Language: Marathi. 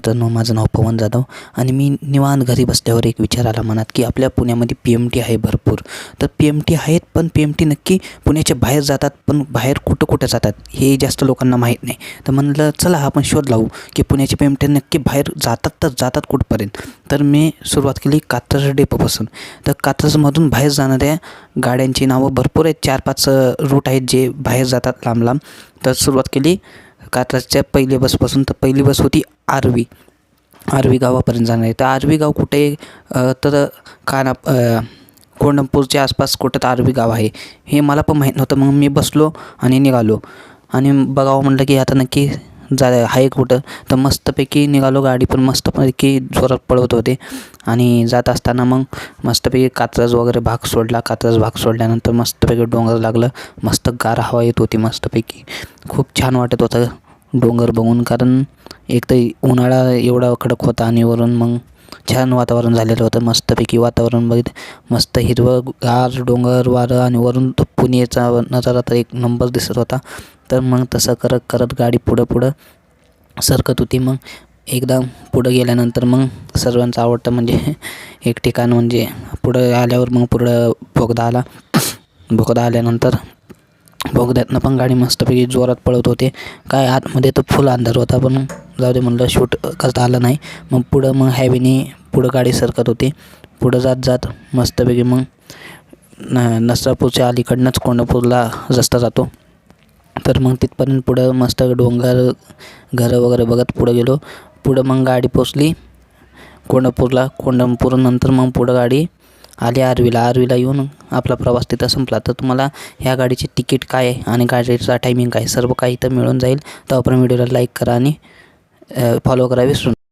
मित्रांनो, माझं नाव पवन जाधव आणि मी निवांत घरी बसल्यावर एक विचार आला मनात की आपल्या पुण्यामध्ये PMT आहे भरपूर. तर PMT आहेत, पण PMT नक्की पुण्याच्या बाहेर जातात, पण बाहेर कुठं जातात हे जास्त लोकांना माहीत नाही. तर म्हणलं चला आपण शोध लावू की पुण्याचे PMT नक्की बाहेर जातात तर जातात कुठपर्यंत. तर मी सुरुवात केली कात्रज डेपोपासून. तर कात्रजमधून बाहेर जाणाऱ्या गाड्यांची नावं भरपूर आहेत, 4-5 रूट आहेत जे बाहेर जातात लांब लांब. तर सुरुवात केली कात्रजच्या पहिली बसपासून. तर पहिली बस होती आर्वी गावापर्यंत जाणार आहे. तर आर्वी गाव कुठे आहे तर कोंढापूरच्या आसपास कुठं तर आर्वी गाव आहे हे मला पण माहीत नव्हतं. मग मी बसलो आणि निघालो आणि बघावं म्हटलं की आता नक्की आहे कुठं. तर मस्तपैकी निघालो, गाडी पण मस्तपैकी जोरात पळवत होते आणि जात असताना मग मस्तपैकी कात्रज वगैरे भाग सोडला. कात्रज भाग सोडल्यानंतर मस्तपैकी डोंगर लागलं, मस्त गार हवा येत होती मस्तपैकी. खूप छान वाटत होतं डोंगर बघून, कारण एक तर उन्हाळा एवढा कडक होता आणि वरून मग छान वातावरण झालेलं होतं. मस्तपैकी वातावरण बघितलं, मस्त हिरवंगार डोंगर वारं आणि वरून तो पुणेचा नजारा तर एक नंबर दिसत होता. तर मग तसं करत गाडी पुढं सरकत होती. मग एकदा पुढं गेल्यानंतर मग सर्वांचं आवडतं म्हणजे एक ठिकाण म्हणजे पुढं आल्यावर मग पुढं बोगदा आला. बोगदा आल्यानंतर बोगद्यातनं पण गाडी मस्तपैकी जोरात पळत होते. काय आतमध्ये तर फुल अंधार होता, पण जाऊ दे म्हणलं शूट कसं आलं नाही. मग पुढं हायवेने पुढं गाडी सरकत होती. पुढं जात मस्तपैकी मग नसरापूरच्या अलीकडनंच कोंढापूरला रस्ता जातो. तर मग तिथपर्यंत पुढं मस्त डोंगर घरं वगैरे बघत पुढं गेलो. पुढं मग गाडी पोचली कोंढापूरनंतर मग पुढं गाडी आली आर्वीला येऊन आपला प्रवास तिथं संपला. तर तुम्हाला ह्या गाडीची तिकीट काय आहे आणि गाडीचा टायमिंग काय सर्व काही इथं मिळून जाईल. तर आपण व्हिडिओला लाईक करा आणि फॉलो करा विसरू नका.